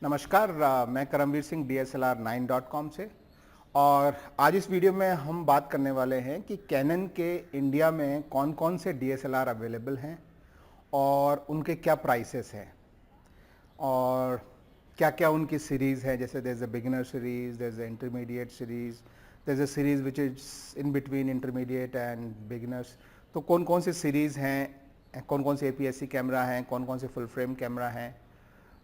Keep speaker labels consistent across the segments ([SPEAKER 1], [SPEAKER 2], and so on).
[SPEAKER 1] नमस्कार, मैं करमवीर सिंह DSLR9.com से। और आज इस वीडियो में हम बात करने वाले हैं कि कैनन के इंडिया में कौन कौन से DSLR अवेलेबल हैं और उनके क्या प्राइसेस हैं और क्या क्या उनकी सीरीज़ है। जैसे there is a beginner series, there is a intermediate series, there is a series which is in between intermediate and beginners. तो कौन कौन सी सीरीज़ हैं, कौन कौन से APS-C कैमरा हैं, कौन कौन से फुल फ्रेम कैमरा हैं।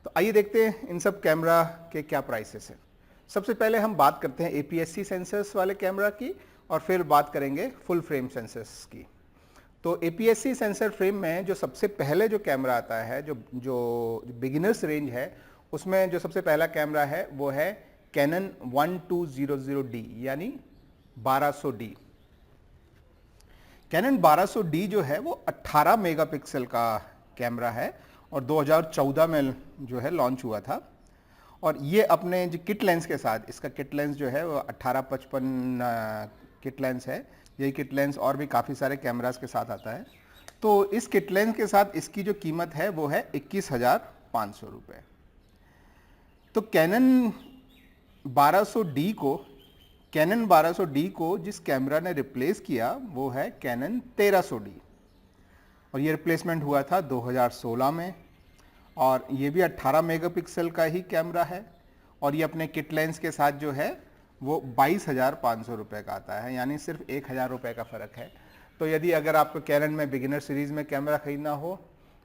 [SPEAKER 1] तो आइए देखते हैं इन सब कैमरा के क्या प्राइसेस हैं। सबसे पहले हम बात करते हैं APS-C सेंसर्स वाले कैमरा की और फिर बात करेंगे फुल फ्रेम सेंसर्स की। तो APS-C सेंसर फ्रेम में जो सबसे पहले जो कैमरा आता है, जो बिगिनर्स रेंज है, उसमें जो सबसे पहला कैमरा है वो है कैनन 1200D यानी 1200D। कैनन 1200D जो है वो 18 मेगापिक्सल का कैमरा है और 2014 में जो है लॉन्च हुआ था। और ये अपने जो किट लेंस के साथ, इसका किट लेंस जो है वो 1855 किट लेंस है। यही किट लेंस और भी काफ़ी सारे कैमरास के साथ आता है। तो इस किट लेंस के साथ इसकी जो कीमत है वो है 21,500 रुपये। तो कैनन 1200D को जिस कैमरा ने रिप्लेस किया वो है कैनन 1300D और ये रिप्लेसमेंट हुआ था 2016 में। और ये भी 18 मेगापिक्सल का ही कैमरा है और ये अपने किट लेंस के साथ जो है वो 22,500 रुपये का आता है, यानी सिर्फ 1,000 रुपये का फ़र्क है। तो यदि अगर आपको कैनन में बिगिनर सीरीज़ में कैमरा ख़रीदना हो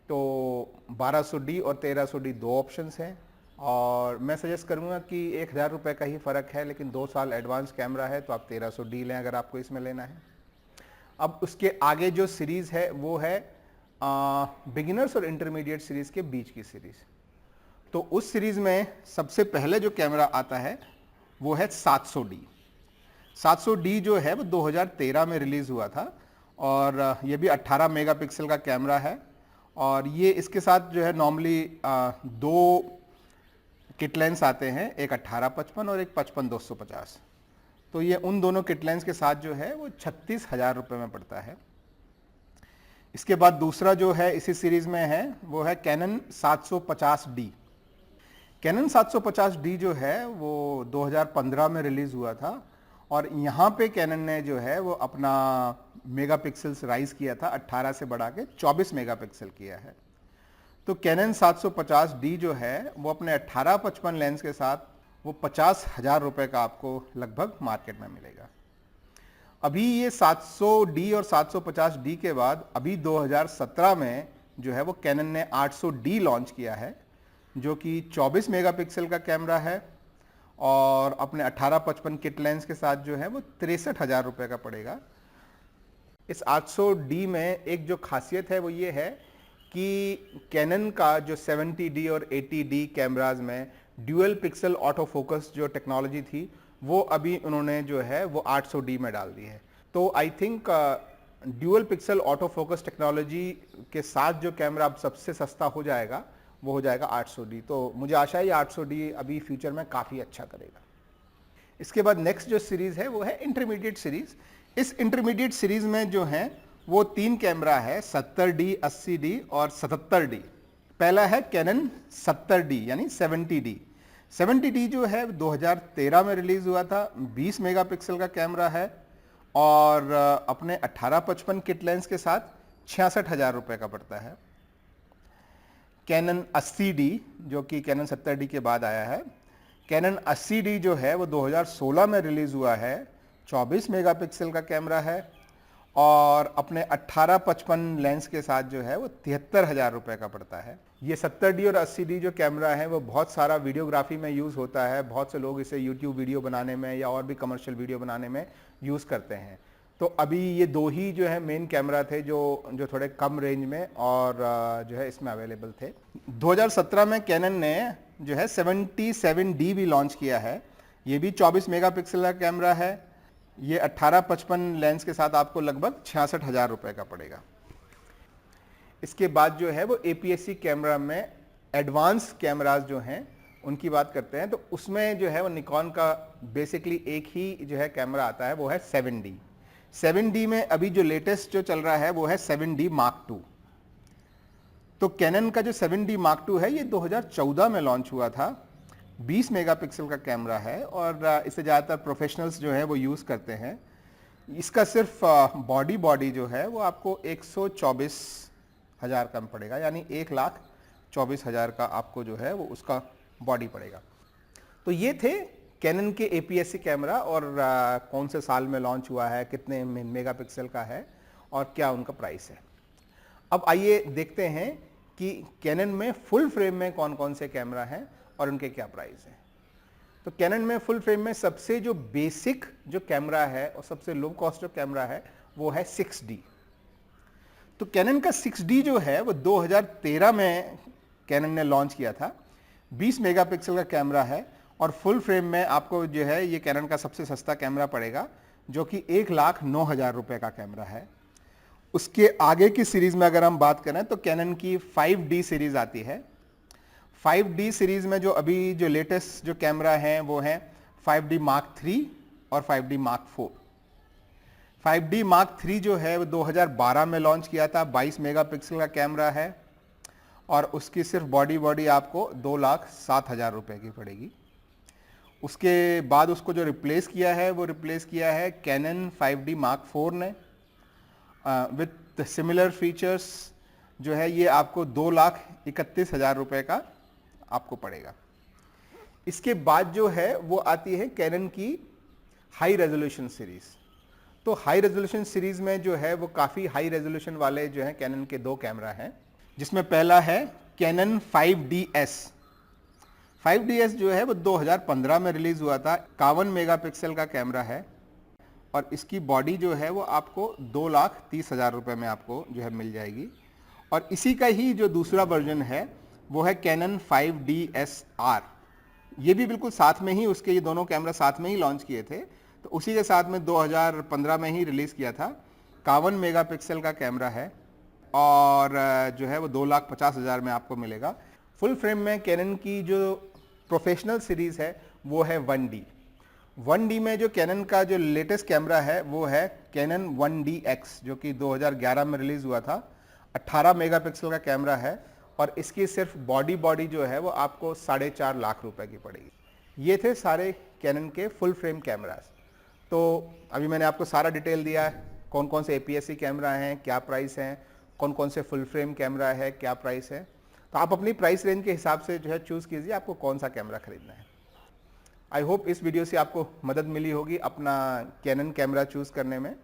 [SPEAKER 1] तो 1200D और 1300D दो ऑप्शंस हैं और मैं सजेस्ट करूँगा कि 1,000 रुपये का ही फ़र्क है, लेकिन 2 साल एडवांस कैमरा है तो आप 1300D लें अगर आपको इसमें लेना है। अब उसके आगे जो सीरीज़ है वो है बिगिनर्स और इंटरमीडिएट सीरीज़ के बीच की सीरीज़। तो उस सीरीज़ में सबसे पहले जो कैमरा आता है वो है 700D। 700D जो है वो 2013 में रिलीज़ हुआ था और ये भी 18 मेगापिक्सल का कैमरा है और ये इसके साथ जो है नॉर्मली दो किट लेंस आते हैं, एक 1855 और एक 55-250। तो ये उन दोनों किट लेंस के साथ जो है वो 36,000 रुपये में पड़ता है। इसके बाद दूसरा जो है इसी सीरीज़ में है वो है कैनन 750D। कैनन 750D जो है वो 2015 में रिलीज़ हुआ था और यहाँ पे कैनन ने जो है वो अपना मेगापिक्सल्स राइज किया था, 18 से बढ़ा के 24 मेगापिक्सल किया है। तो कैनन 750D जो है वो अपने 18-55 लेंस के साथ वो 50,000 रुपये का आपको लगभग मार्केट में मिलेगा। अभी ये 700D और 750D के बाद अभी 2017 में जो है वो कैनन ने 800D लॉन्च किया है, जो कि 24 मेगापिक्सल का कैमरा है और अपने 18-55 किट लेंस के साथ जो है वो 63,000 रुपये का पड़ेगा। इस 800D में एक जो खासियत है वो ये है कि कैनन का जो 70D और 80D कैमराज में ड्यूअल पिक्सल ऑटो फोकस जो टेक्नोलॉजी थी वो अभी उन्होंने जो है वो 800D में डाल दी है। तो I think dual pixel auto focus technology के साथ जो कैमरा अब सबसे सस्ता हो जाएगा वो हो जाएगा 800D। तो मुझे आशा है ये 800D अभी फ्यूचर में काफ़ी अच्छा करेगा। इसके बाद नेक्स्ट जो सीरीज़ है वो है इंटरमीडिएट सीरीज़। इस इंटरमीडिएट सीरीज़ में जो है वो 3 कैमरा है, 70D, 80D और 77D। पहला है कैनन 70D यानी 70D। 70D जो है 2013 में रिलीज़ हुआ था, 20 मेगापिक्सल का कैमरा है और अपने 18-55 किट लेंस के साथ 66,000 रुपये का पड़ता है। कैनन 80D जो कि कैनन 70D के बाद आया है, कैनन 80D जो है वो 2016 में रिलीज़ हुआ है, 24 मेगापिक्सल का कैमरा है और अपने 18-55 लेंस के साथ जो है वो 73,000 रुपये का पड़ता है। ये 70D और 80D जो कैमरा है वो बहुत सारा वीडियोग्राफी में यूज़ होता है। बहुत से लोग इसे YouTube वीडियो बनाने में या और भी कमर्शियल वीडियो बनाने में यूज़ करते हैं। तो अभी ये दो ही जो है मेन कैमरा थे जो थोड़े कम रेंज में और जो है इसमें अवेलेबल थे। 2017 में कैनन ने जो है 77D भी लॉन्च किया है। ये भी 24 मेगापिक्सल का कैमरा है। ये 18-55 लेंस के साथ आपको लगभग 66,000 रुपये का पड़ेगा। इसके बाद जो है वो APS-C कैमरा में एडवांस कैमराज जो हैं उनकी बात करते हैं। तो उसमें जो है वो निकॉन का बेसिकली एक ही जो है कैमरा आता है वो है 7D। 7D में अभी जो लेटेस्ट जो चल रहा है वो है 7D Mark II। तो कैनन का जो 7D Mark II है ये 2014 में लॉन्च हुआ था 20 मेगापिक्सल का कैमरा है और इसे ज़्यादातर प्रोफेशनल्स जो है वो यूज़ करते हैं। इसका सिर्फ बॉडी जो है वो आपको 124,000 का पड़ेगा, यानी 1,24,000 का आपको जो है वो उसका बॉडी पड़ेगा। तो ये थे कैनन के APS-C कैमरा और कौन से साल में लॉन्च हुआ है, कितने मेगापिक्सल का है और क्या उनका प्राइस है। अब आइए देखते हैं कि कैनन में फुल फ्रेम में कौन कौन से कैमरा हैं और उनके क्या प्राइस हैं। तो कैनन में फुल फ्रेम में सबसे जो बेसिक जो कैमरा है और सबसे लो कॉस्ट जो कैमरा है वो है 6D। तो कैनन का 6D जो है वो 2013 में कैनन ने लॉन्च किया था। 20 मेगापिक्सल का कैमरा है और फुल फ्रेम में आपको जो है ये कैनन का सबसे सस्ता कैमरा पड़ेगा, जो कि 1,09,000 रुपए का कैमरा है। उसके आगे की सीरीज में अगर हम बात करें तो कैनन की 5D सीरीज आती है। 5D सीरीज में जो अभी जो लेटेस्ट जो कैमरा है वो है 5D Mark III और 5D Mark IV। 5D Mark III जो है वो 2012 में लॉन्च किया था, 22 मेगापिक्सल का कैमरा है और उसकी सिर्फ बॉडी आपको 2,07,000 रुपए की पड़ेगी। उसके बाद उसको जो रिप्लेस किया है वो रिप्लेस किया है कैनन 5D Mark IV ने विथ सिमिलर फीचर्स जो है ये आपको 2,31,000 रुपए का आपको पड़ेगा। इसके बाद जो है वो आती है कैनन की हाई रेजोल्यूशन सीरीज। तो हाई रेजोल्यूशन सीरीज में जो है वो काफ़ी हाई रेजोल्यूशन वाले जो है कैनन के दो कैमरा हैं, जिसमें पहला है कैनन 5DS। 5DS जो है वो 2015 में रिलीज हुआ था, 51 मेगापिक्सल का कैमरा है और इसकी बॉडी जो है वो आपको 2,30,000 रुपए में आपको जो है मिल जाएगी। और इसी का ही जो दूसरा वर्जन है वो है कैनन 5DSR। ये भी बिल्कुल साथ में ही, उसके ये दोनों कैमरा साथ में ही लॉन्च किए थे, तो उसी के साथ में 2015 में ही रिलीज़ किया था। 51 मेगापिक्सल का कैमरा है और जो है वो 2,50,000 में आपको मिलेगा। फुल फ्रेम में कैनन की जो प्रोफेशनल सीरीज़ है वो है 1D। 1D में जो कैनन का जो लेटेस्ट कैमरा है वो है कैनन 1DX, जो कि 2011 में रिलीज़ हुआ था। 18 मेगापिक्सल का कैमरा है और इसकी सिर्फ बॉडी जो है वो आपको 4.5 लाख रुपए की पड़ेगी। ये थे सारे कैनन के फुल फ्रेम कैमरास। तो अभी मैंने आपको सारा डिटेल दिया है, कौन कौन से APS-C कैमरा हैं, क्या प्राइस हैं, कौन कौन से फुल फ्रेम कैमरा है, क्या प्राइस है। तो आप अपनी प्राइस रेंज के हिसाब से जो है चूज़ कीजिए आपको कौन सा कैमरा खरीदना है। आई होप इस वीडियो से आपको मदद मिली होगी अपना कैनन कैमरा चूज़ करने में।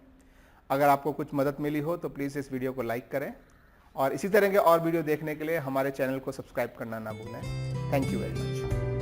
[SPEAKER 1] अगर आपको कुछ मदद मिली हो तो प्लीज़ इस वीडियो को लाइक करें और इसी तरह के और वीडियो देखने के लिए हमारे चैनल को सब्सक्राइब करना ना भूलें। Thank you very much.